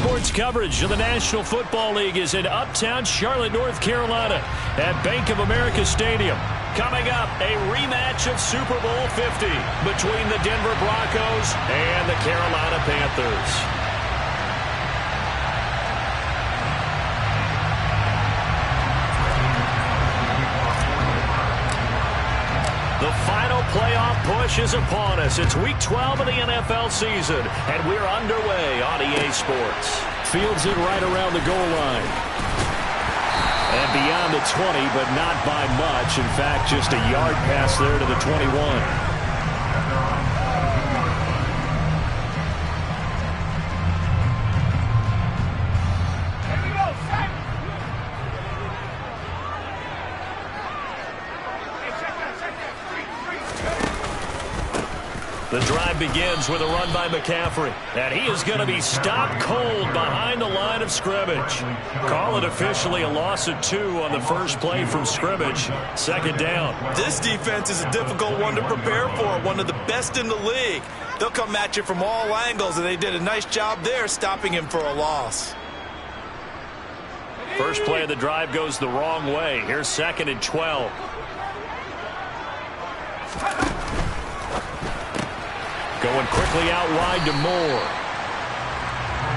Sports coverage of the National Football League is in uptown Charlotte, North Carolina at Bank of America Stadium. Coming up, a rematch of Super Bowl 50 between the Denver Broncos and the Carolina Panthers. The final playoff push is upon us. It's Week 12 of the NFL season, and we're underway on EA Sports. Fields it right around the goal line. And beyond the 20, but not by much. In fact, just a yard pass there to the 21. The drive begins with a run by McCaffrey, and he is going to be stopped cold behind the line of scrimmage. Call it officially a loss of 2 on the first play from scrimmage. Second down. This defense is a difficult one to prepare for, one of the best in the league. They'll come at you from all angles, and they did a nice job there stopping him for a loss. First play of the drive goes the wrong way. Here's 2nd and 12. Going quickly out wide to Moore.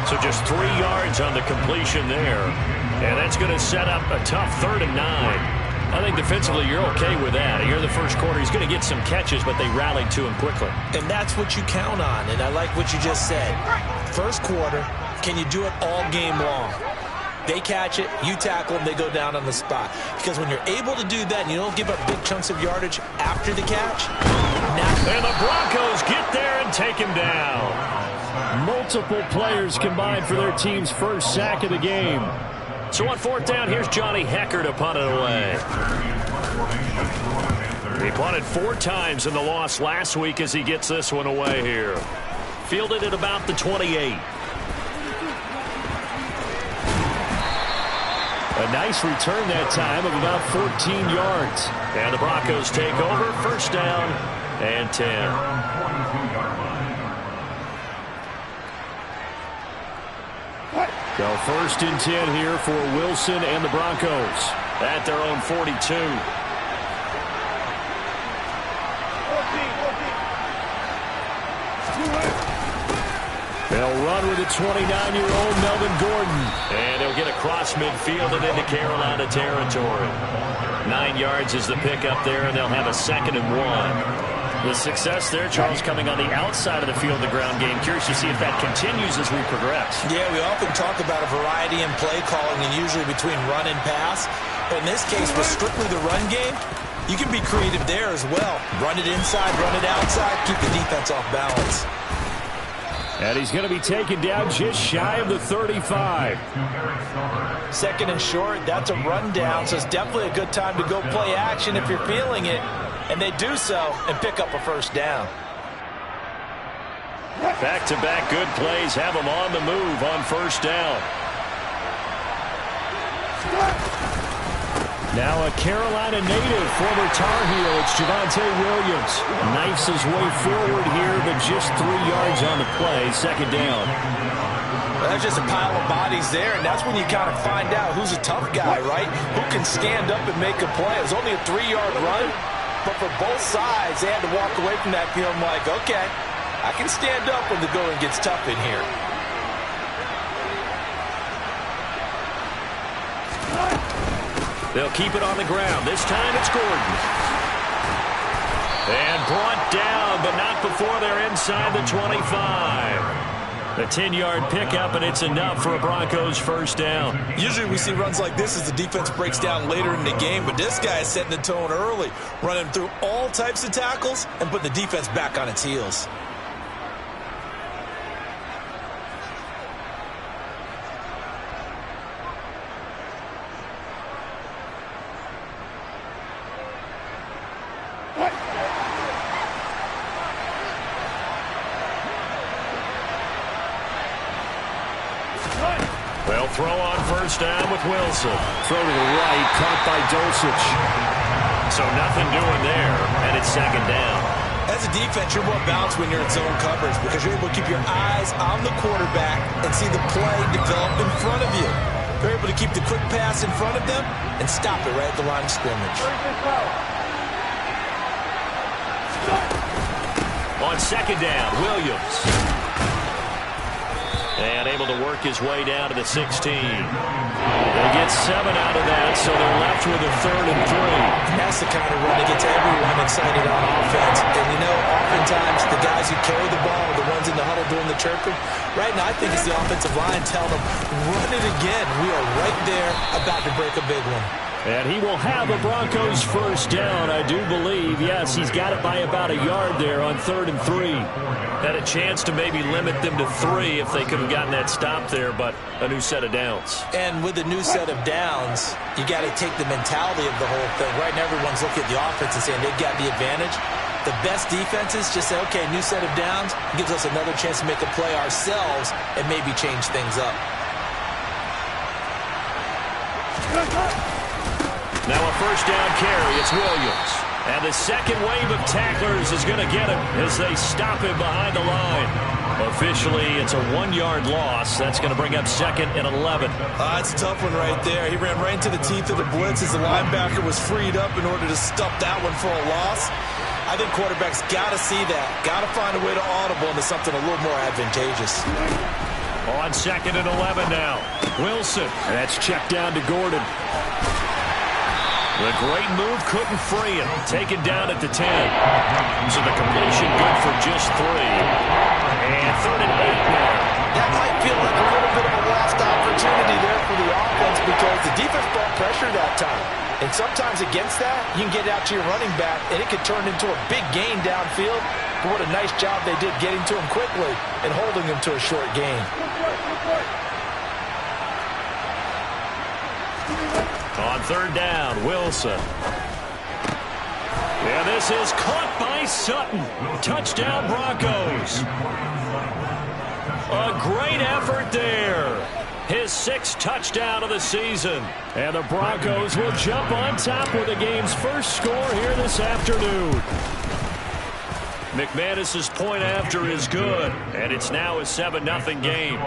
So just 3 yards on the completion there. And that's going to set up a tough 3rd and 9. I think defensively you're okay with that. Here in the first quarter, he's going to get some catches, but they rallied to him quickly. And that's what you count on, and I like what you just said. First quarter, can you do it all game long? They catch it, you tackle them, they go down on the spot. Because when you're able to do that and you don't give up big chunks of yardage after the catch, and the Broncos get there and take him down. Multiple players combined for their team's first sack of the game. So on 4th down, here's Johnny Hecker to punt it away. He punted 4 times in the loss last week as he gets this one away here. Fielded at about the 28. A nice return that time of about 14 yards. And the Broncos take over. 1st down and 10. So 1st and 10 here for Wilson and the Broncos at their own 42. They'll run with the 29-year-old Melvin Gordon. And he'll get across midfield and into Carolina territory. 9 yards is the pickup there, and they'll have a 2nd and 1. The success there, Charles, coming on the outside of the field, the ground game. Curious to see if that continues as we progress. Yeah, we often talk about a variety in play calling and usually between run and pass. But in this case, with strictly the run game, you can be creative there as well. Run it inside, run it outside, keep the defense off balance. And he's going to be taken down just shy of the 35. 2nd and short, that's a rundown, so it's definitely a good time to go play action if you're feeling it. And they do so and pick up a 1st down. Back-to-back good plays have them on the move on 1st down. Now a Carolina native, former Tar Heel, it's Javonte Williams. Knifes his way forward here, but just 3 yards on the play. 2nd down. Well, that's just a pile of bodies there, and that's when you kind of find out who's a tough guy, right? Who can stand up and make a play. It was only a 3-yard run, but for both sides, they had to walk away from that feeling like, okay, I can stand up when the going gets tough in here. They'll keep it on the ground. This time it's Gordon. And brought down, but not before they're inside the 25. A 10-yard pickup, and it's enough for a Broncos 1st down. Usually we see runs like this as the defense breaks down later in the game, but this guy is setting the tone early, running through all types of tackles and putting the defense back on its heels. They'll throw on 1st down with Wilson. Throw to the right, caught by Dulcich. So nothing doing there, and it's 2nd down. As a defense, you're more balanced when you're in zone coverage because you're able to keep your eyes on the quarterback and see the play develop in front of you. You're able to keep the quick pass in front of them and stop it right at the line of scrimmage. On second down, Williams. And able to work his way down to the 16. They get 7 out of that, so they're left with a 3rd and 3. And that's the kind of run that gets everyone excited on offense. And you know, oftentimes the guys who carry the ball are the ones in the huddle doing the chirping. Right now, I think it's the offensive line telling them, run it again. We are right there about to break a big one. And he will have a Broncos first down, I do believe. Yes, he's got it by about a yard there on 3rd and 3. Had a chance to maybe limit them to 3 if they could have gotten that stop there, but a new set of downs. And with a new set of downs, you got to take the mentality of the whole thing. Right now, everyone's looking at the offense and saying they've got the advantage. The best defenses just say, okay, new set of downs, gives us another chance to make a play ourselves and maybe change things up. Now a first down carry. It's Williams. And the second wave of tacklers is going to get him as they stop him behind the line. Officially, it's a 1-yard loss. That's going to bring up 2nd and 11. That's a tough one right there. He ran right into the teeth of the blitz as the linebacker was freed up in order to stuff that one for a loss. I think quarterbacks got to see that. Got to find a way to audible into something a little more advantageous. On 2nd and 11 now. Wilson. And that's checked down to Gordon. The great move couldn't free him. Taken down at the 10. So the completion good for just 3. And 3rd and 8 now. That might feel like a little bit of a lost opportunity there for the offense because the defense brought pressure that time. And sometimes against that, you can get out to your running back, and it could turn into a big gain downfield. But what a nice job they did getting to him quickly and holding him to a short gain. On 3rd down, Wilson. Yeah, this is caught by Sutton. Touchdown, Broncos. A great effort there. His 6th touchdown of the season. And the Broncos will jump on top with the game's first score here this afternoon. McManus's point after is good. And it's now a 7-0 game.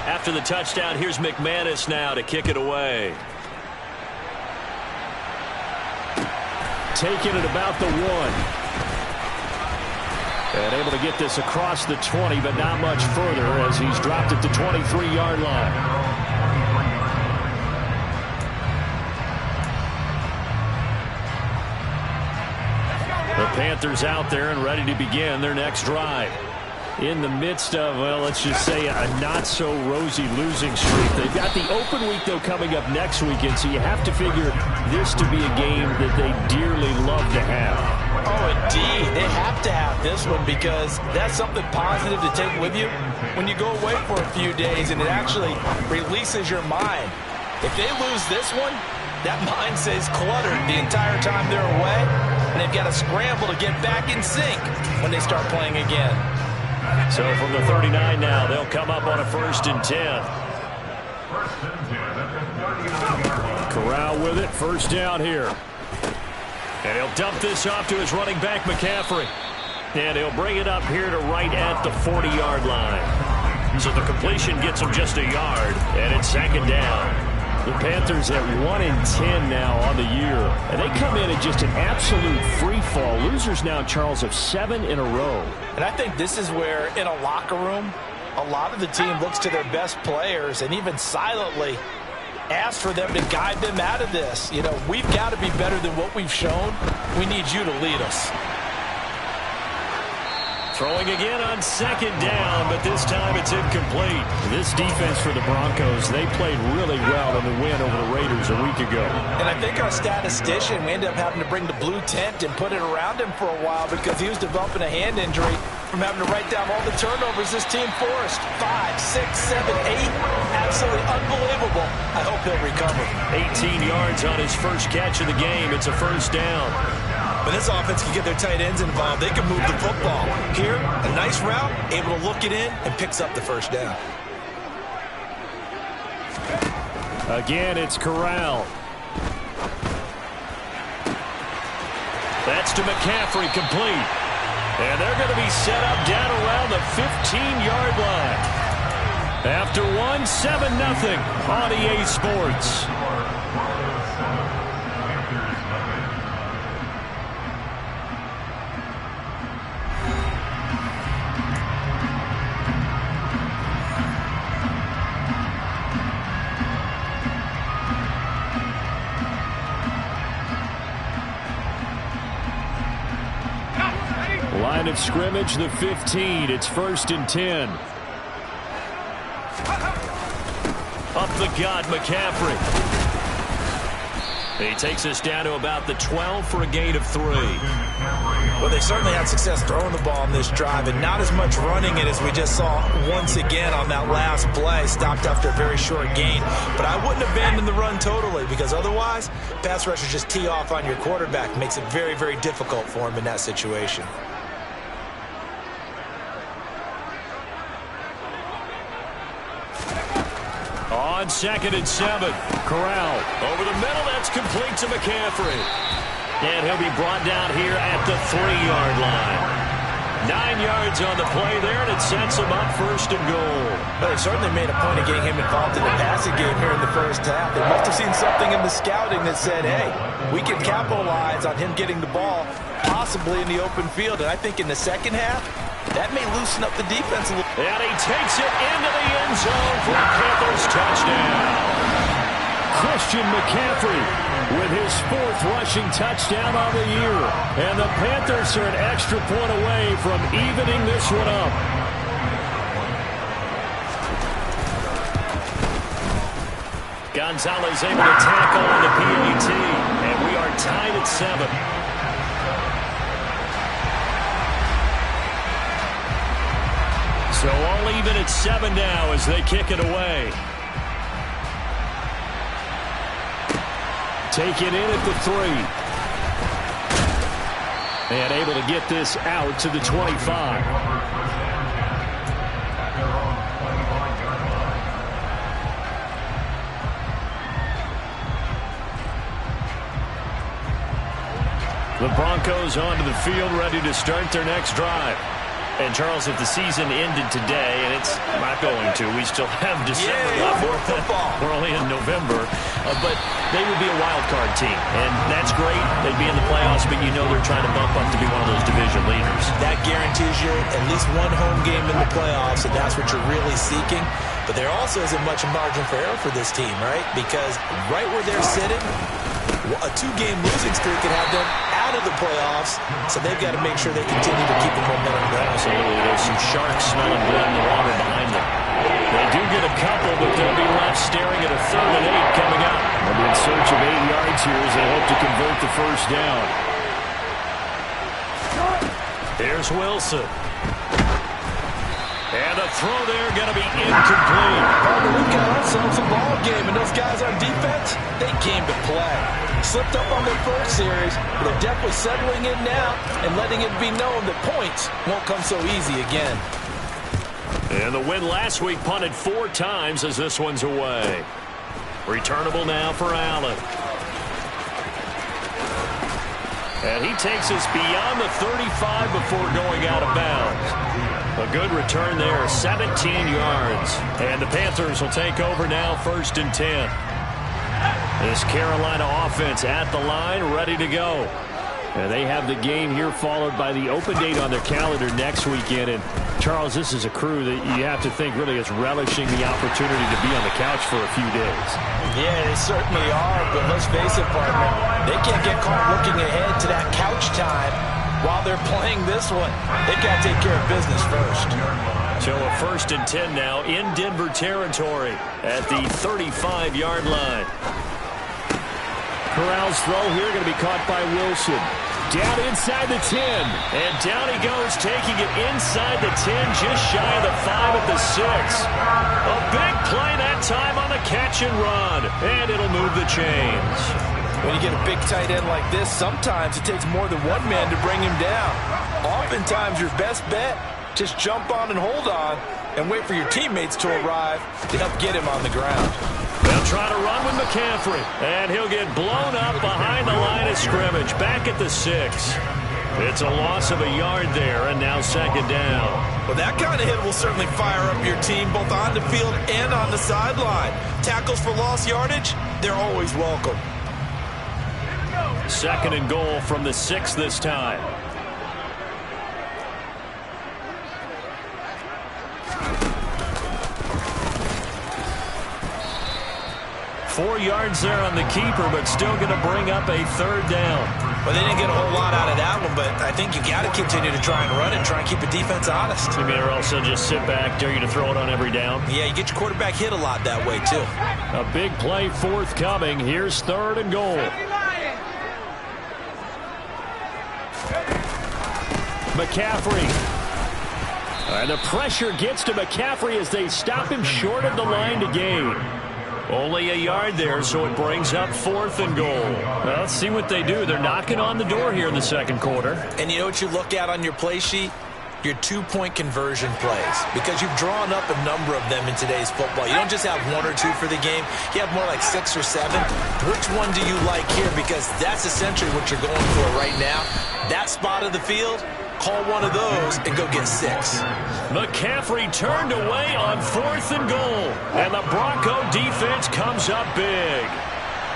After the touchdown, here's McManus now to kick it away. Taking it about the 1. And able to get this across the 20, but not much further as he's dropped it to 23-yard line. The Panthers out there and ready to begin their next drive. In the midst of, well, let's just say a not-so-rosy losing streak. They've got the open week, though, coming up next weekend, so you have to figure this to be a game that they dearly love to have. Oh, indeed. They have to have this one because that's something positive to take with you when you go away for a few days, and it actually releases your mind. If they lose this one, that mind stays cluttered the entire time they're away, and they've got to scramble to get back in sync when they start playing again. So from the 39 now, they'll come up on a 1st and 10. Corral with it, 1st down here. And he'll dump this off to his running back, McCaffrey. And he'll bring it up here to right at the 40-yard line. So the completion gets him just a yard, and it's 2nd down. The Panthers at 1-10 now on the year. And they come in at just an absolute free fall. Losers now, Charles, of 7 in a row. And I think this is where, in a locker room, a lot of the team looks to their best players and even silently asks for them to guide them out of this. You know, we've got to be better than what we've shown. We need you to lead us. Throwing again on 2nd down, but this time it's incomplete. This defense for the Broncos, they played really well in the win over the Raiders a week ago. And I think our statistician, we ended up having to bring the blue tent and put it around him for a while because he was developing a hand injury from having to write down all the turnovers this team forced. 5, 6, 7, 8. Absolutely unbelievable. I hope he'll recover. 18 yards on his first catch of the game. It's a 1st down. When this offense can get their tight ends involved, they can move the football. Here, a nice route, able to look it in, and picks up the first down. Again, it's Corral. That's to McCaffrey, complete. And they're going to be set up down around the 15-yard line. After one, 7-0 on EA Sports. Line of scrimmage, the 15. It's 1st and 10. Up the gut, McCaffrey. He takes us down to about the 12 for a gain of 3. Well, they certainly had success throwing the ball on this drive, and not as much running it as we just saw once again on that last play. Stopped after a very short gain. But I wouldn't abandon the run totally, because otherwise, pass rushers just tee off on your quarterback. Makes it very, very difficult for him in that situation. On 2nd and 7, Corral over the middle. That's complete to McCaffrey. And he'll be brought down here at the 3-yard line. 9 yards on the play there, and it sets him up 1st and goal. Well, they certainly made a point of getting him involved in the passing game here in the first half. They must have seen something in the scouting that said, hey, we can capitalize on him getting the ball possibly in the open field. And I think in the second half, that may loosen up the defense a little. And he takes it into the end zone for a Panthers touchdown. Christian McCaffrey with his 4th rushing touchdown on the year. And the Panthers are an extra point away from evening this one up. Gonzalez able to tackle on the PAT. And we are tied at 7. So all even at 7 now as they kick it away. Taken in at the 3. And able to get this out to the 25. The Broncos onto the field, ready to start their next drive. And, Charles, if the season ended today, and it's not going to, we still have December left. More football. We're only in November. But they would be a wild card team. And that's great. They'd be in the playoffs, but you know they're trying to bump up to be one of those division leaders. That guarantees you at least one home game in the playoffs, and that's what you're really seeking. But there also isn't much margin for error for this team, right? Because right where they're sitting, a 2-game losing streak could have them out of the playoffs, so they've got to make sure they continue to keep the momentum going. Absolutely. There's some sharks smelling blood in the water behind them. They do get a couple, but they'll be left staring at a 3rd and 8 coming up. They'll be in search of 8 yards here as they hope to convert the first down. Here's Wilson. And the throw there going to be incomplete. We've got ourselves a ball game, and those guys on defense, they came to play. Slipped up on their first series, but they're definitely settling in now and letting it be known that points won't come so easy again. And the win last week punted 4 times as this one's away. Returnable now for Allen. And he takes us beyond the 35 before going out of bounds. A good return there, 17 yards. And the Panthers will take over now, 1st and 10. This Carolina offense at the line, ready to go. And they have the game here followed by the open date on their calendar next weekend. And, Charles, this is a crew that you have to think really is relishing the opportunity to be on the couch for a few days. Yeah, they certainly are, but let's face it, partner, they can't get caught looking ahead to that couch time while they're playing this one. They've got to take care of business first. So a 1st and 10 now in Denver territory at the 35-yard line. Corral's throw here going to be caught by Wilson. Down inside the 10. And down he goes, taking it inside the 10, just shy of the 5 at the 6. A big play that time on the catch and run. And it'll move the chains. When you get a big tight end like this, sometimes it takes more than one man to bring him down. Oftentimes, your best bet, just jump on and hold on and wait for your teammates to arrive to help get him on the ground. They'll try to run with McCaffrey, and he'll get blown up behind the line of scrimmage, back at the 6. It's a loss of a yard there, and now second down. Well, that kind of hit will certainly fire up your team, both on the field and on the sideline. Tackles for lost yardage, they're always welcome. Second and goal from the 6 this time. Four yards there on the keeper, but still going to bring up a third down. Well, they didn't get a whole lot out of that one, but I think you got to continue to try and run it, try and keep the defense honest. You mean, or also just sit back, dare you to throw it on every down? Yeah, you get your quarterback hit a lot that way, too. A big play forthcoming. Here's third and goal. McCaffrey. And the pressure gets to McCaffrey as they stop him short of the line to gain. Only a yard there, so it brings up fourth and goal. Well, let's see what they do. They're knocking on the door here in the second quarter. And you know what you look at on your play sheet? Your two-point conversion plays. Because you've drawn up a number of them in today's football. You don't just have one or two for the game. You have more like 6 or 7. Which one do you like here? Because that's essentially what you're going for right now. That spot of the field, call one of those and go get 6. McCaffrey turned away on fourth and goal. And the Bronco defense comes up big.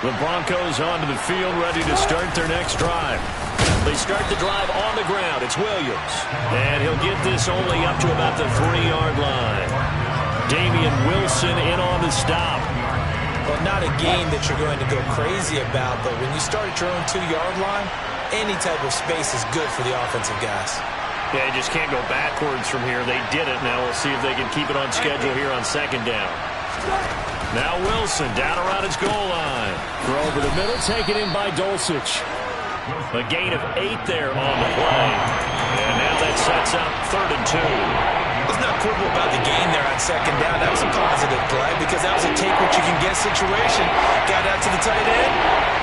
The Broncos onto the field, ready to start their next drive. They start the drive on the ground. It's Williams. And he'll get this only up to about the 3-yard line. Damian Wilson in on the stop. Well, not a game that you're going to go crazy about, but when you start at your own 2-yard line, any type of space is good for the offensive guys. Yeah, you just can't go backwards from here. They did it. Now we'll see if they can keep it on schedule here on second down. Now Wilson down around his goal line. Throw over the middle, taken in by Dulcich. A gain of 8 there on the play. And now that sets up third and 2. Let's not quibble about the gain there on second down. That was a positive play because that was a take-what-you-can-get situation. Got out to the tight end.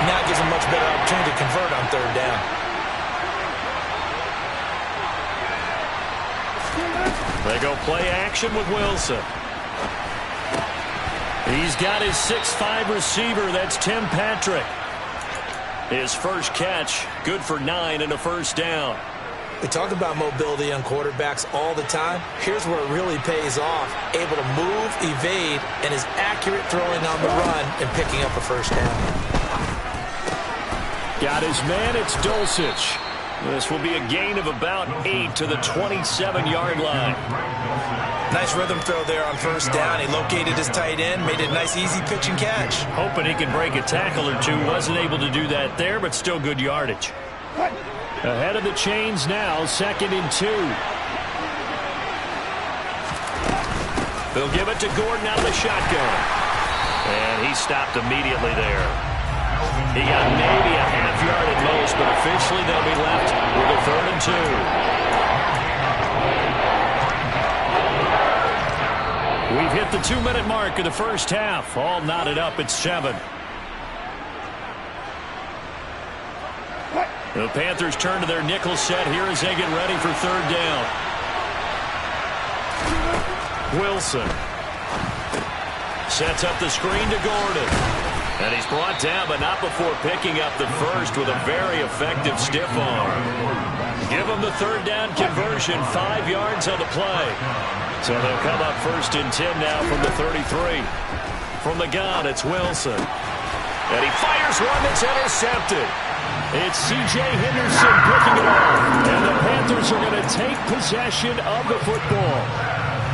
Now gives a much better opportunity to convert on third down. They go play action with Wilson. He's got his 6'5" receiver. That's Tim Patrick. His first catch, good for 9 and a first down. We talk about mobility on quarterbacks all the time. Here's where it really pays off. Able to move, evade, and is accurate throwing on the run and picking up a first down. Got his man, it's Dulcich. This will be a gain of about 8 to the 27-yard line. Nice rhythm throw there on first down. He located his tight end, made it a nice easy pitch and catch. Hoping he can break a tackle or two. Wasn't able to do that there, but still good yardage. Ahead of the chains now, second and 2. They'll give it to Gordon out of the shotgun. And he stopped immediately there. He got maybe a half yard at most, but officially they'll be left with a third and 2. We've hit the 2-minute mark of the first half. All knotted up at 7. The Panthers turn to their nickel set here as they get ready for third down. Wilson sets up the screen to Gordon. And he's brought down, but not before picking up the first with a very effective stiff arm. Give him the third down conversion, 5 yards on the play. So they'll come up first and 10 now from the 33. From the gun, it's Wilson. And he fires one that's intercepted. It's C.J. Henderson picking it off. And the Panthers are going to take possession of the football.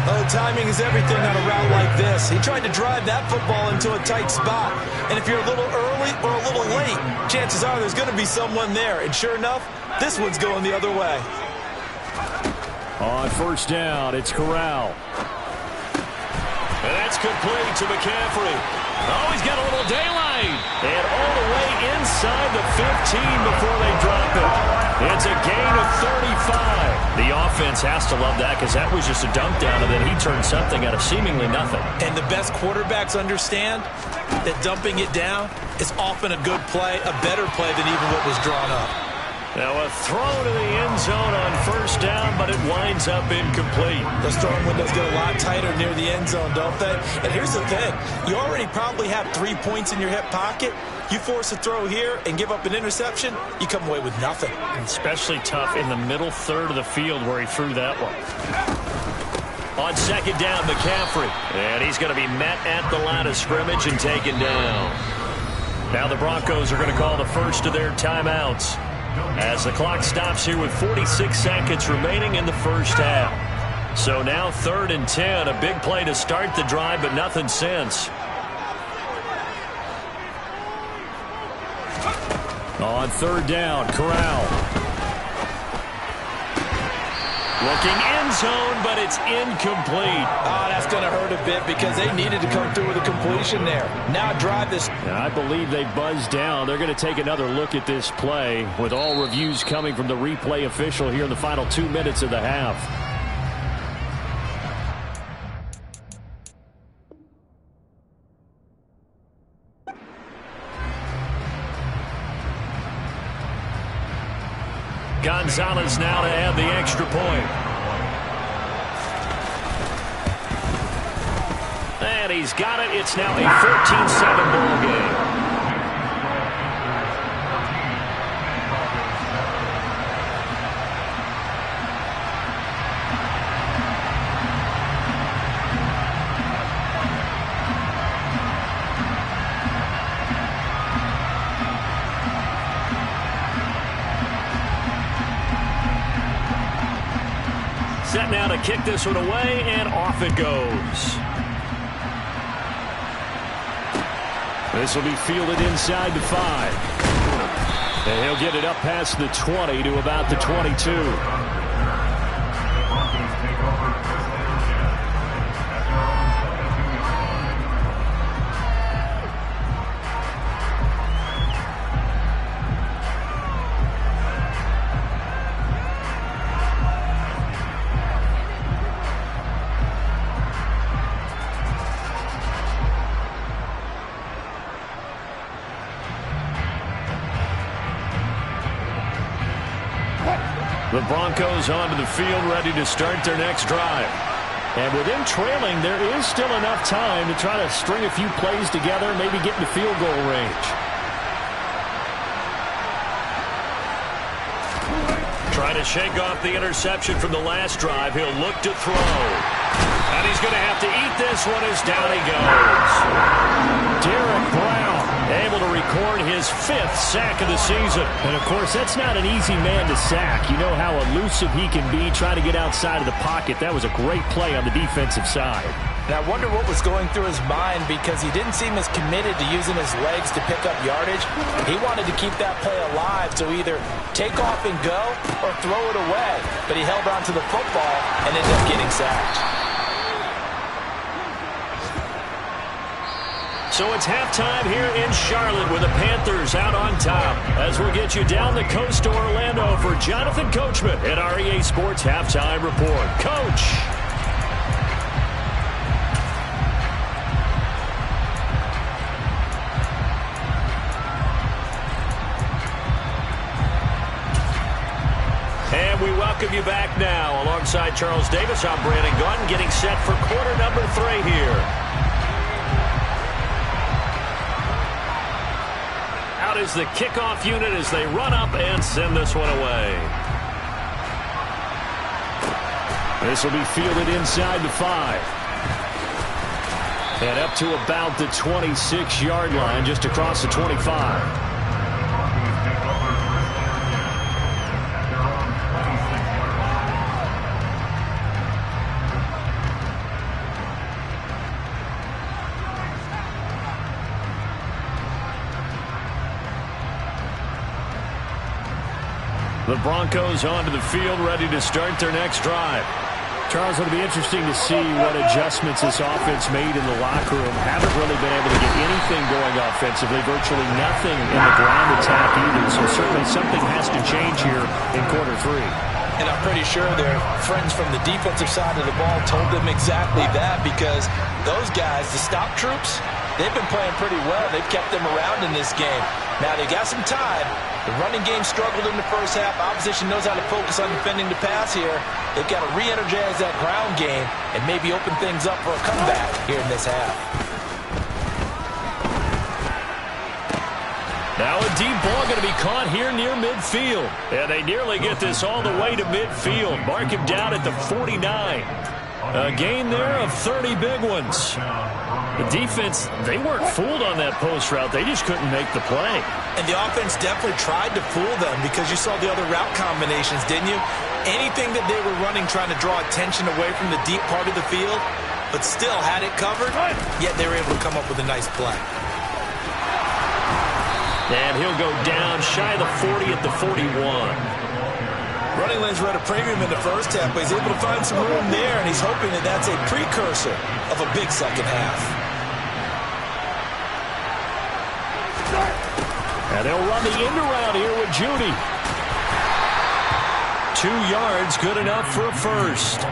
Oh, timing is everything on a route like this. He tried to drive that football into a tight spot. And if you're a little early or a little late, chances are there's going to be someone there. And sure enough, this one's going the other way. On first down, it's Corral. And that's complete to McCaffrey. Oh, he's got a little daylight. And all the way inside the 15 before they drop it. It's a gain of 35. The offense has to love that because that was just a dunk down, and then he turned something out of seemingly nothing. And the best quarterbacks understand that dumping it down is often a good play, a better play than even what was drawn up. Now a throw to the end zone on first down, but it winds up incomplete. Those throwing windows get a lot tighter near the end zone, don't they? And here's the thing. You already probably have 3 points in your hip pocket. You force a throw here and give up an interception, you come away with nothing. Especially tough in the middle third of the field where he threw that one. On second down, McCaffrey. And he's going to be met at the line of scrimmage and taken down. Now the Broncos are going to call the first of their timeouts as the clock stops here with 46 seconds remaining in the first half. So now 3rd and 10, a big play to start the drive, but nothing since. On 3rd down, Corral. Looking end zone, but it's incomplete. Oh, that's going to hurt a bit because they needed to come through with a completion there. Now drive this. I believe they buzzed down. They're going to take another look at this play with all reviews coming from the replay official here in the final 2 minutes of the half. Gonzalez now to add the extra point. And he's got it. It's now a 14-7 ball game. Set now to kick this one away, and off it goes. This will be fielded inside the 5. And he'll get it up past the 20 to about the 22. The Broncos onto the field, ready to start their next drive. And with them trailing, there is still enough time to try to string a few plays together, maybe get into field goal range. Trying to shake off the interception from the last drive. He'll look to throw. And he's going to have to eat this one as down he goes. Derek Brown able to record his 5th sack of the season. And, of course, that's not an easy man to sack. You know how elusive he can be trying to get outside of the pocket. That was a great play on the defensive side. And I wonder what was going through his mind because he didn't seem as committed to using his legs to pick up yardage. He wanted to keep that play alive, so either take off and go or throw it away. But he held on to the football and ended up getting sacked. So it's halftime here in Charlotte with the Panthers out on top. As we'll get you down the coast to Orlando for Jonathan Coachman at our EA Sports Halftime Report. Coach. And we welcome you back now. Alongside Charles Davis, I'm Brandon Gaudin getting set for quarter number 3 here. Out is the kickoff unit as they run up and send this one away. This will be fielded inside the 5. And up to about the 26-yard line, just across the 25. The Broncos onto the field, ready to start their next drive. Charles, it'll be interesting to see what adjustments this offense made in the locker room. Haven't really been able to get anything going offensively, virtually nothing in the ground attack either. So certainly something has to change here in quarter 3. And I'm pretty sure their friends from the defensive side of the ball told them exactly that, because those guys, the stop troops, they've been playing pretty well. They've kept them around in this game. Now, they got some time. The running game struggled in the first half. Opposition knows how to focus on defending the pass here. They've got to re-energize that ground game and maybe open things up for a comeback here in this half. Now a deep ball going to be caught here near midfield. And they nearly get this all the way to midfield. Mark him down at the 49. A gain there of 30 big ones. The defense, they weren't fooled on that post route. They just couldn't make the play. And the offense definitely tried to fool them, because you saw the other route combinations, didn't you? Anything that they were running trying to draw attention away from the deep part of the field, but still had it covered, yet they were able to come up with a nice play. And he'll go down shy of the 40 at the 41. Running lanes were at a premium in the first half, but he's able to find some room there, and he's hoping that that's a precursor of a big second half. And they'll run the end around here with Judy. 2 yards, good enough for a first.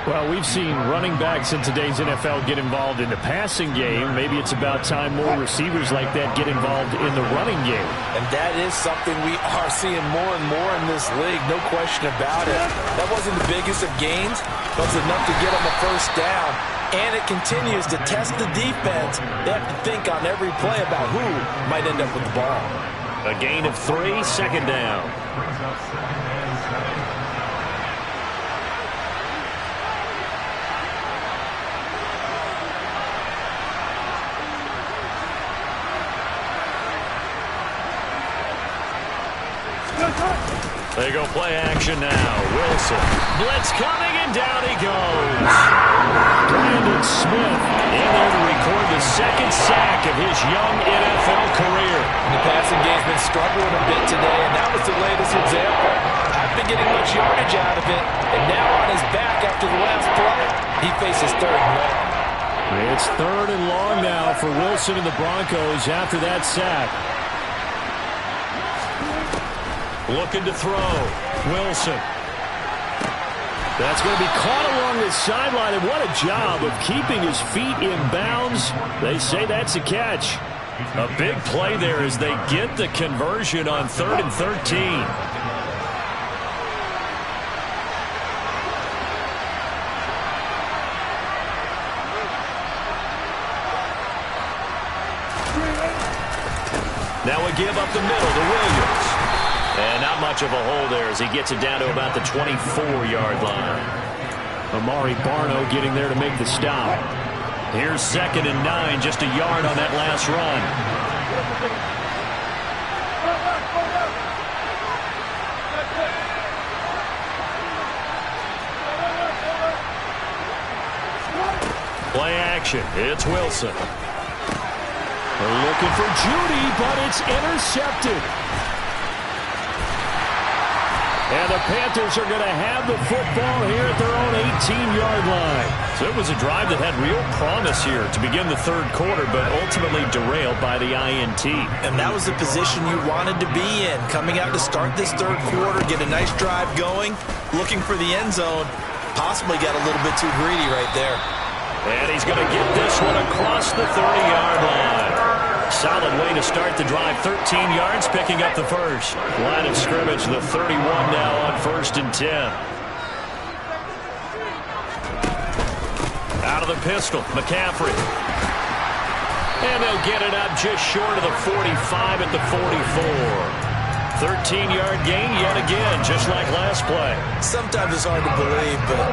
Well, we've seen running backs in today's NFL get involved in the passing game. Maybe it's about time more receivers like that get involved in the running game. And that is something we are seeing more and more in this league, no question about it. That wasn't the biggest of gains, but it's enough to get them a first down. And it continues to test the defense. They have to think on every play about who might end up with the ball. A gain of 3, second down. They go play action now. Wilson. Blitz coming, and down he goes. Brandon Smith in there to record the second sack of his young NFL career. The passing game's been struggling a bit today, and that was the latest example. I've been getting much yardage out of it, and now on his back after the last play, he faces third and long. It's third and long now for Wilson and the Broncos after that sack. Looking to throw. Wilson. That's going to be caught along the sideline, and what a job of keeping his feet in bounds. They say that's a catch. A big play there as they get the conversion on 3rd and 13. Now we give up the middle to Williams. And not much of a hole there as he gets it down to about the 24-yard line. Amari Barno getting there to make the stop. Here's 2nd and 9, just a yard on that last run. Play action. It's Wilson. They're looking for Judy, but it's intercepted. And the Panthers are going to have the football here at their own 18-yard line. So it was a drive that had real promise here to begin the third quarter, but ultimately derailed by the INT. And that was the position you wanted to be in. Coming out to start this third quarter, get a nice drive going, looking for the end zone. Possibly got a little bit too greedy right there. And he's going to get this one across the 30-yard line. Solid way to start the drive. 13 yards, picking up the first. Line of scrimmage, the 31 now on 1st and 10. Out of the pistol, McCaffrey. And they'll get it up just short of the 45 at the 44. 13-yard gain yet again, just like last play. Sometimes it's hard to believe, but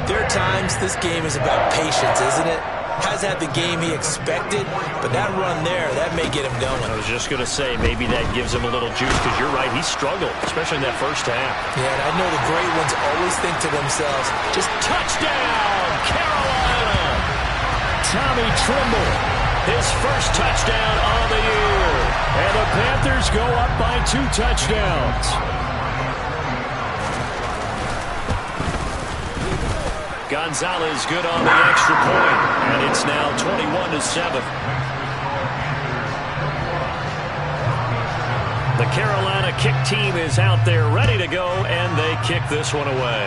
there are times this game is about patience, isn't it? Has had the game he expected, but that run there, that may get him going. I was just going to say, maybe that gives him a little juice, because you're right, he struggled, especially in that first half. Yeah, and I know the great ones always think to themselves, just touchdown, Carolina! Tommy Tremble, his first touchdown on the year. And the Panthers go up by 2 touchdowns. Gonzalez good on the extra point, and it's now 21-7. The Carolina kick team is out there ready to go, and they kick this one away.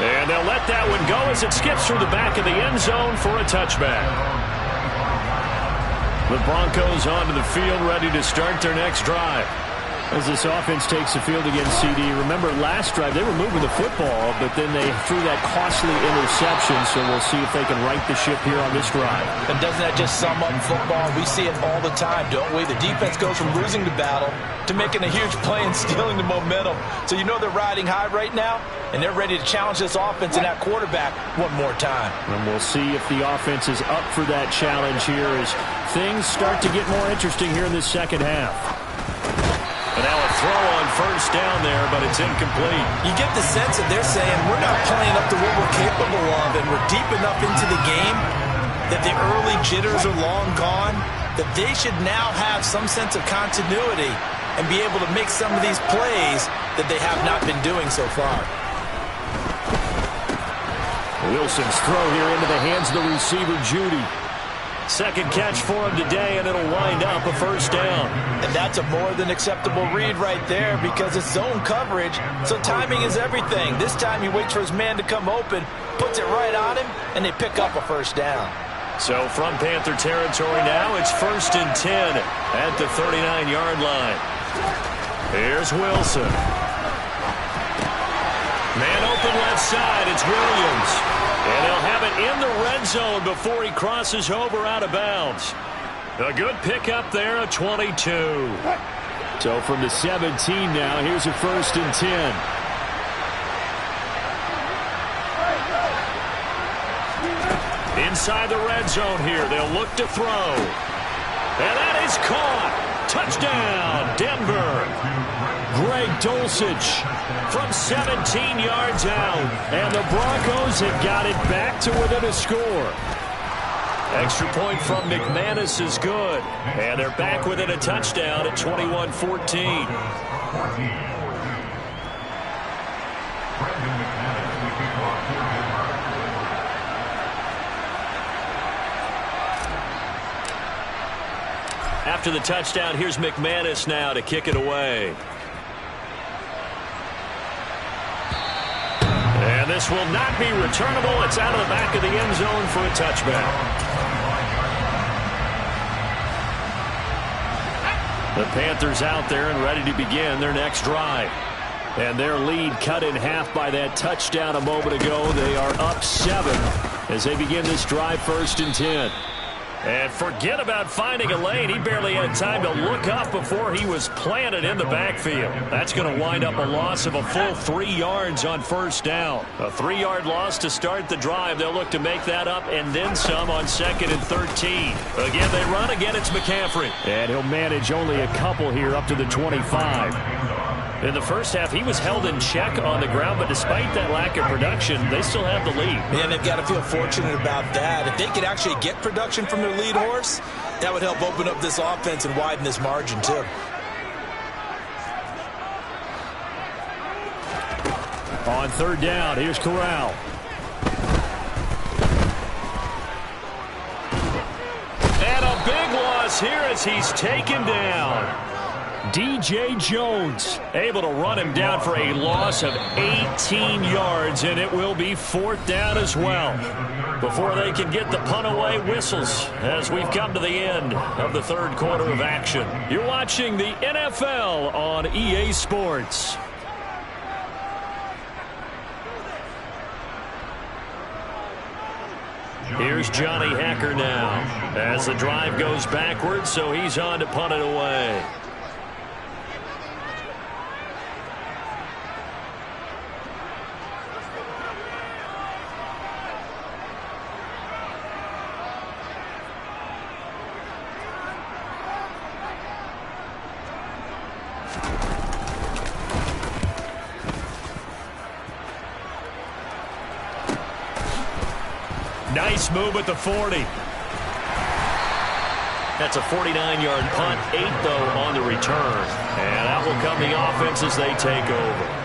And they'll let that one go as it skips through the back of the end zone for a touchback. The Broncos onto the field, ready to start their next drive. As this offense takes the field against CD, remember last drive they were moving the football, but then they threw that costly interception, so we'll see if they can right the ship here on this drive. And doesn't that just sum up football? We see it all the time, don't we? The defense goes from losing the battle to making a huge play and stealing the momentum. So you know they're riding high right now, and they're ready to challenge this offense and that quarterback one more time. And we'll see if the offense is up for that challenge here as things start to get more interesting here in this second half. And now a throw on first down there, but it's incomplete. You get the sense that they're saying we're not playing up to what we're capable of, and we're deep enough into the game that the early jitters are long gone, that they should now have some sense of continuity and be able to make some of these plays that they have not been doing so far. Wilson's throw here into the hands of the receiver, Judy. Second catch for him today, and it'll wind up a first down. And that's a more than acceptable read right there because it's zone coverage, so timing is everything. This time he waits for his man to come open, puts it right on him, and they pick up a first down. So from Panther territory now, it's 1st and 10 at the 39-yard line. Here's Wilson. Man open left side, it's Williams. And he'll have it in the red zone before he crosses over out of bounds. A good pickup there, a 22. So from the 17 now, here's a 1st and 10. Inside the red zone here, they'll look to throw. And that is caught. Touchdown, Denver. Greg Dulcich from 17 yards out. And the Broncos have got it back to within a score. Extra point from McManus is good. And they're back within a touchdown at 21-14. After the touchdown, here's McManus now to kick it away. And this will not be returnable. It's out of the back of the end zone for a touchback. The Panthers out there and ready to begin their next drive. And their lead cut in half by that touchdown a moment ago. They are up 7 as they begin this drive, 1st and 10. And forget about finding a lane. He barely had time to look up before he was planted in the backfield. That's going to wind up a loss of a full 3 yards on first down. A 3-yard loss to start the drive. They'll look to make that up and then some on 2nd and 13. Again, they run. Again, it's McCaffrey. And he'll manage only a couple here up to the 25. In the first half, he was held in check on the ground, but despite that lack of production, they still have the lead. And they've got to feel fortunate about that. If they could actually get production from their lead horse, that would help open up this offense and widen this margin, too. On 3rd down, here's Corral. And a big loss here as he's taken down. DJ Jones able to run him down for a loss of 18 yards, and it will be 4th down as well. Before they can get the punt away, whistles as we've come to the end of the 3rd quarter of action. You're watching the NFL on EA Sports. Here's Johnny Hacker now as the drive goes backwards, so he's on to punt it away. Nice move at the 40. That's a 49-yard punt, 8 though on the return. And that will come the offense as they take over.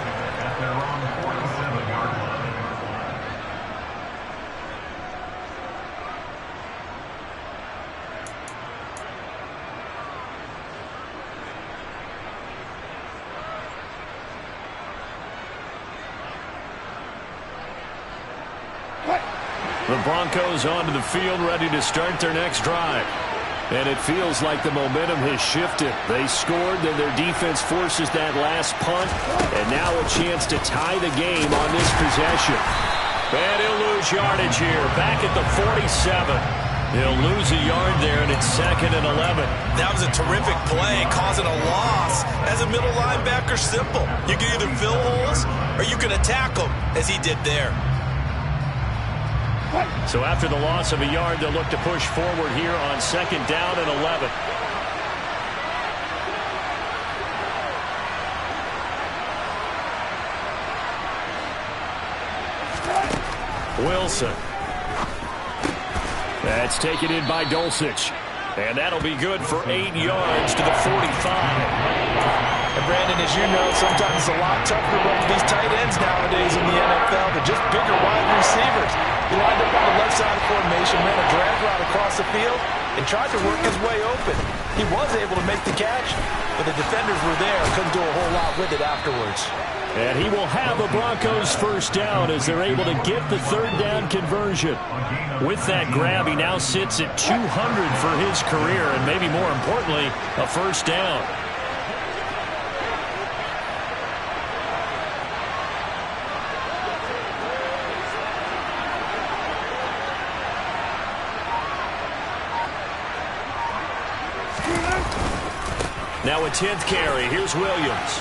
The Broncos onto the field, ready to start their next drive. And it feels like the momentum has shifted. They scored, then their defense forces that last punt. And now a chance to tie the game on this possession. And he'll lose yardage here, back at the 47. He'll lose a yard there, and it's 2nd and 11. That was a terrific play, causing a loss. As a middle linebacker, simple. You can either fill holes or you can attack them, as he did there. So after the loss of a yard, they'll look to push forward here on 2nd down and 11. Wilson. That's taken in by Dulcich. And that'll be good for 8 yards to the 45. And Brandon, as you know, sometimes it's a lot tougher to run these tight ends nowadays in the NFL than just bigger wide receivers. He lined up on the left side of formation, ran a drag route across the field, and tried to work his way open. He was able to make the catch, but the defenders were there, couldn't do a whole lot with it afterwards. And he will have the Broncos first down as they're able to get the 3rd down conversion. With that grab, he now sits at 200 for his career, and maybe more importantly, a first down. Now a 10th carry. Here's Williams.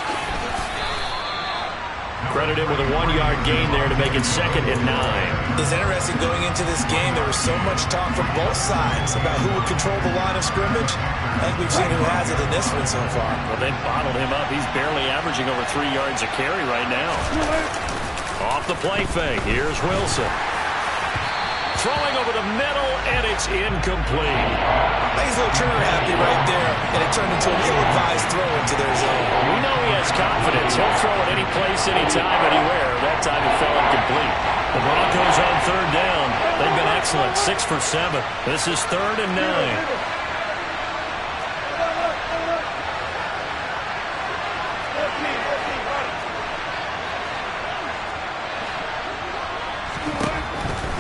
Credit him with a 1-yard gain there to make it 2nd and 9. It's interesting going into this game. There was so much talk from both sides about who would control the line of scrimmage. I think we've seen who has it in this one so far. Well, they bottled him up. He's barely averaging over 3 yards a carry right now. Off the play fake. Here's Wilson. Throwing over the middle, and it's incomplete. He's a little trigger happy right there, and it turned into an ill-advised throw into their zone. We know he has confidence. He'll throw it any place, anytime, anywhere. That time it fell incomplete. The Broncos on 3rd down. They've been excellent, 6 for 7. This is 3rd and 9.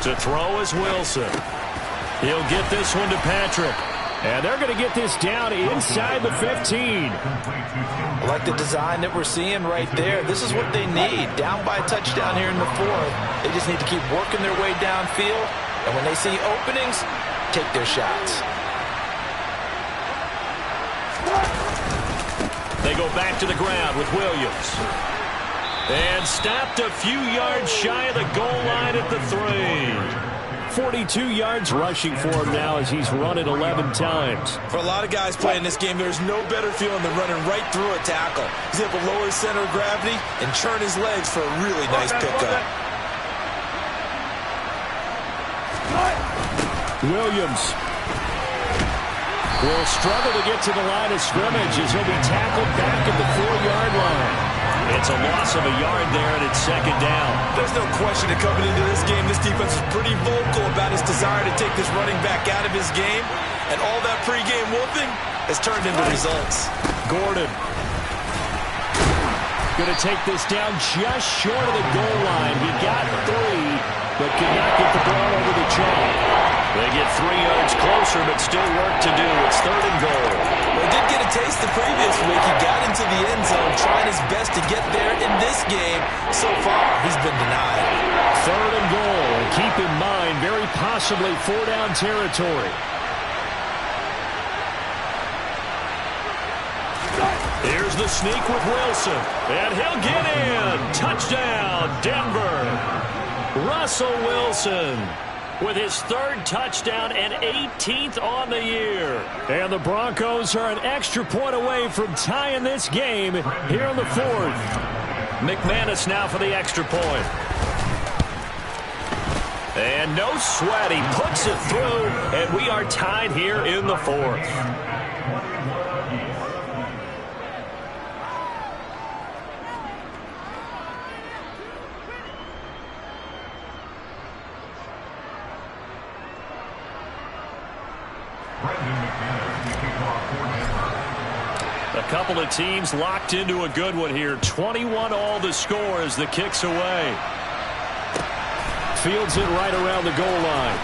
To throw is Wilson. He'll get this one to Patrick. And they're going to get this down inside the 15. I like the design that we're seeing right there. This is what they need. Down by a touchdown here in the 4th. They just need to keep working their way downfield. And when they see openings, take their shots. They go back to the ground with Williams. And stopped a few yards shy of the goal line at the 3. 42 yards rushing for him now as he's run it 11 times. For a lot of guys playing this game, there's no better feeling than running right through a tackle. He's able to lower his center of gravity and churn his legs for a really nice pickup. Williams will struggle to get to the line of scrimmage as he'll be tackled back at the 4-yard line. It's a loss of a yard there, and it's 2nd down. There's no question that coming into this game, this defense is pretty vocal about his desire to take this running back out of his game. And all that pregame whooping has turned into results. Gordon going to take this down just short of the goal line. He got 3, but could not get the ball over the chalk. They get 3 yards closer, but still work to do. It's 3rd and goal. Well, he did get a taste the previous week. He got into the end zone, trying his best to get there in this game. So far, he's been denied. 3rd and goal. And keep in mind, very possibly 4-down territory. Here's the sneak with Wilson. And he'll get in. Touchdown, Denver. Russell Wilson with his 3rd touchdown and 18th on the year. And the Broncos are an extra point away from tying this game here in the 4th. McManus now for the extra point. And no sweat. He puts it through, and we are tied here in the 4th. A couple of teams locked into a good one here. 21 all the score as the kick's away. fields it right around the goal line.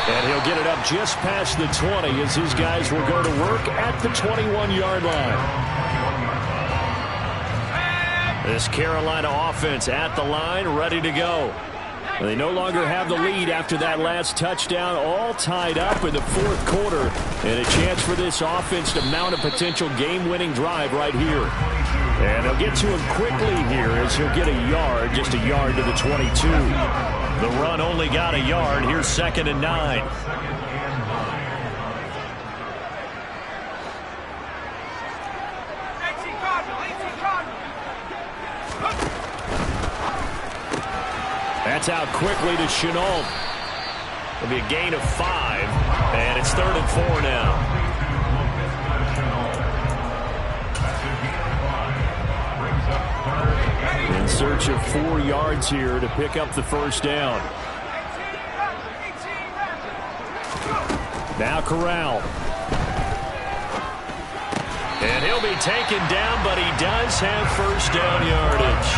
And he'll get it up just past the 20 as his guys will go to work at the 21-yard line. This Carolina offense at the line, ready to go. They no longer have the lead after that last touchdown, all tied up in the fourth quarter. And a chance for this offense to mount a potential game-winning drive right here. And they'll get to him quickly here as he'll get a yard, just a yard to the 22. The run only got a yard. Here's 2nd and 9. That's out quickly to Chenault. It'll be a gain of 5, and it's 3rd and 4 now. In search of 4 yards here to pick up the first down. Now Corral. And he'll be taken down, but he does have first down yardage.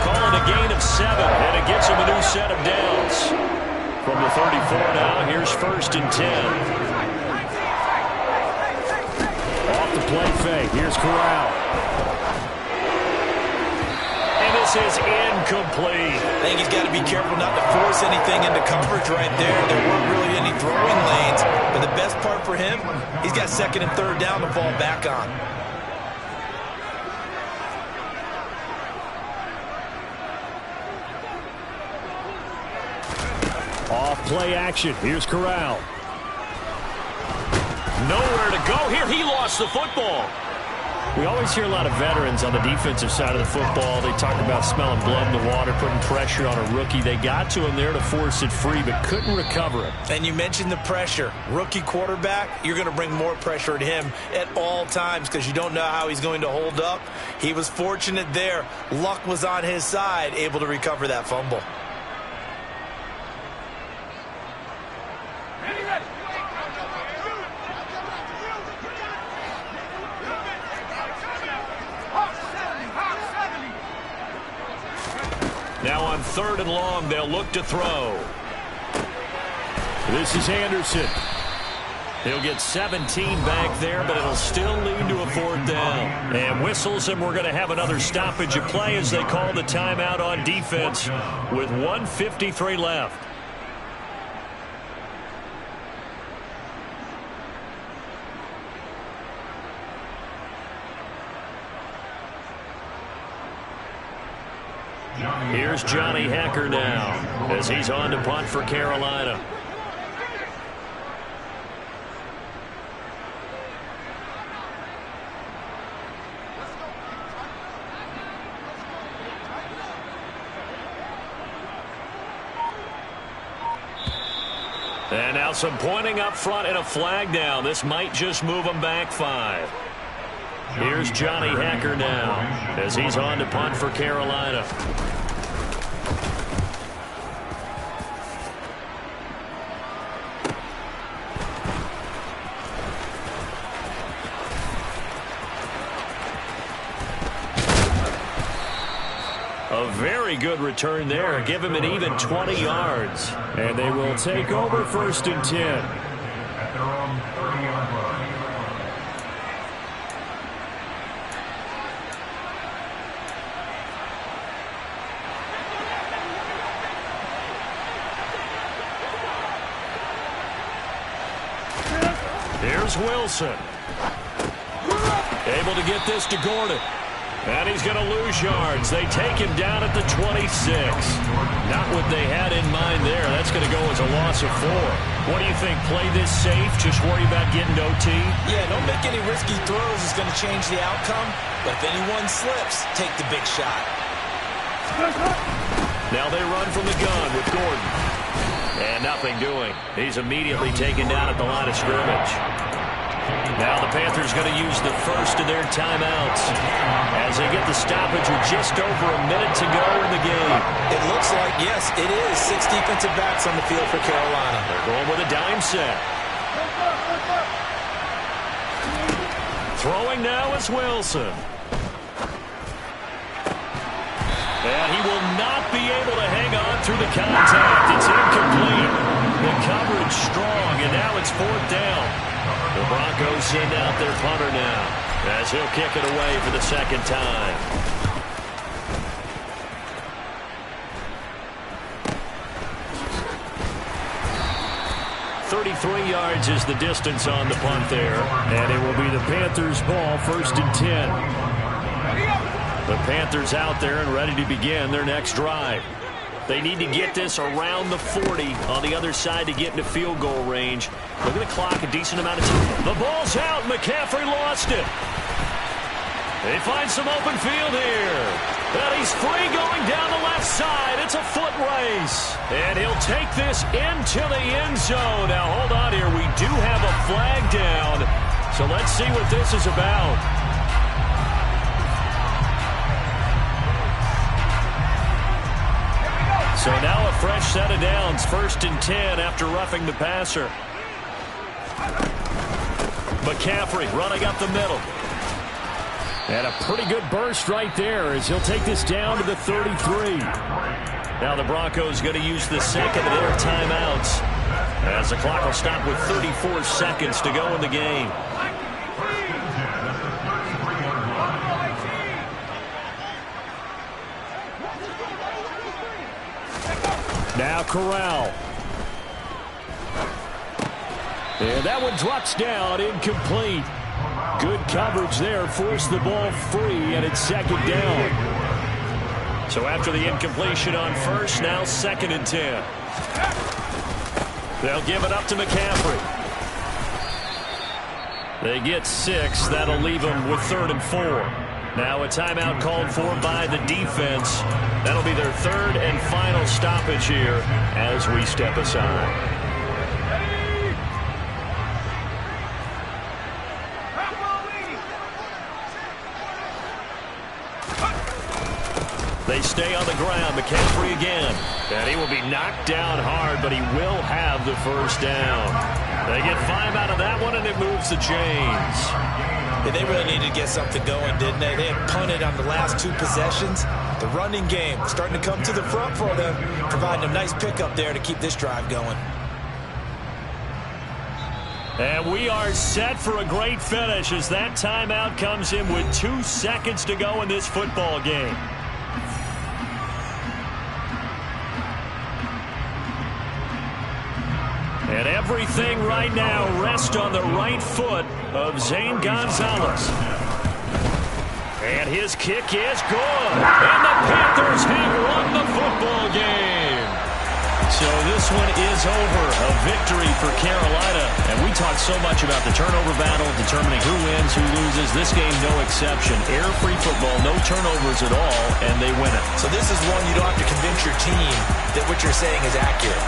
Calling a gain of 7, and it gets him a new set of downs. From the 34 now, here's 1st and 10. Off the play fake, here's Corral. And this is incomplete. I think he's got to be careful not to force anything into coverage right there. There weren't really any throwing lanes, but the best part for him, he's got 2nd and 3rd down to fall back on. Off play action. Here's Corral. Nowhere to go here. He lost the football. We always hear a lot of veterans on the defensive side of the football. They talk about smelling blood in the water, putting pressure on a rookie. They got to him there to force it free, but couldn't recover it. And you mentioned the pressure. Rookie quarterback, you're going to bring more pressure at him at all times because you don't know how he's going to hold up. He was fortunate there. Luck was on his side, able to recover that fumble. Now on 3rd and long, they'll look to throw. This is Anderson. He'll get 17 back there, but it'll still lead to a 4th down. And whistles, and we're going to have another stoppage of play as they call the timeout on defense with 1:53 left. Here's Johnny Hekker now as he's on to punt for Carolina. And now some pointing up front and a flag down. This might just move them back 5. Here's Johnny Hekker now as he's on to punt for Carolina. A very good return there. Give him an even 20 yards. And they will take over 1st and 10. At their own 30-yard line. Here's Wilson. Able to get this to Gordon. And he's going to lose yards. They take him down at the 26. Not what they had in mind there. That's going to go as a loss of 4. What do you think? Play this safe? Just worry about getting to OT? Yeah, don't make any risky throws. It's going to change the outcome. But if anyone slips, take the big shot. Now they run from the gun with Gordon. And nothing doing. He's immediately taken down at the line of scrimmage. Now the Panthers going to use the first of their timeouts as they get the stoppage with just over a minute to go in the game. It looks like, yes, it is 6 defensive backs on the field for Carolina. They're going with a dime set. Throwing now is Wilson. And he will not be able to hang on through the contact. It's incomplete. The coverage strong, and now it's 4th down. The Broncos send out their punter now, as he'll kick it away for the 2nd time. .33 yards is the distance on the punt there. And it will be the Panthers' ball, 1st and 10. The Panthers out there and ready to begin their next drive. They need to get this around the 40 on the other side to get into field goal range. Look at the clock, a decent amount of time. The ball's out. McCaffrey lost it. They find some open field here. And he's free going down the left side. It's a foot race. And he'll take this into the end zone. Now, hold on here. We do have a flag down. So let's see what this is about. So now a fresh set of downs. 1st and 10 after roughing the passer. McCaffrey running up the middle. And a pretty good burst right there as he'll take this down to the 33. Now the Broncos going to use the 2nd of their timeouts as the clock will stop with 34 seconds to go in the game. Now Corral. And that one drops down, incomplete. Good coverage there, forced the ball free, and it's 2nd down. So after the incompletion on 1st, now 2nd and 10. They'll give it up to McCaffrey. They get 6. That'll leave them with 3rd and 4. Now a timeout called for by the defense. That'll be their 3rd and final stoppage here as we step aside. They stay on the ground. McCaffrey again. And he will be knocked down hard, but he will have the 1st down. They get 5 out of that one, and it moves the chains. Yeah, they really needed to get something going, didn't they? They had punted on the last 2 possessions. The running game starting to come to the front for them, providing a nice pickup there to keep this drive going. And we are set for a great finish as that timeout comes in with 2 seconds to go in this football game. And everything right now rests on the right foot of Zane Gonzalez. And his kick is good. And the Panthers have won the football game. So this one is over. A victory for Carolina. And we talked so much about the turnover battle, determining who wins, who loses. This game, no exception. Air-free football, no turnovers at all, and they win it. So this is one you don't have to convince your team that what you're saying is accurate.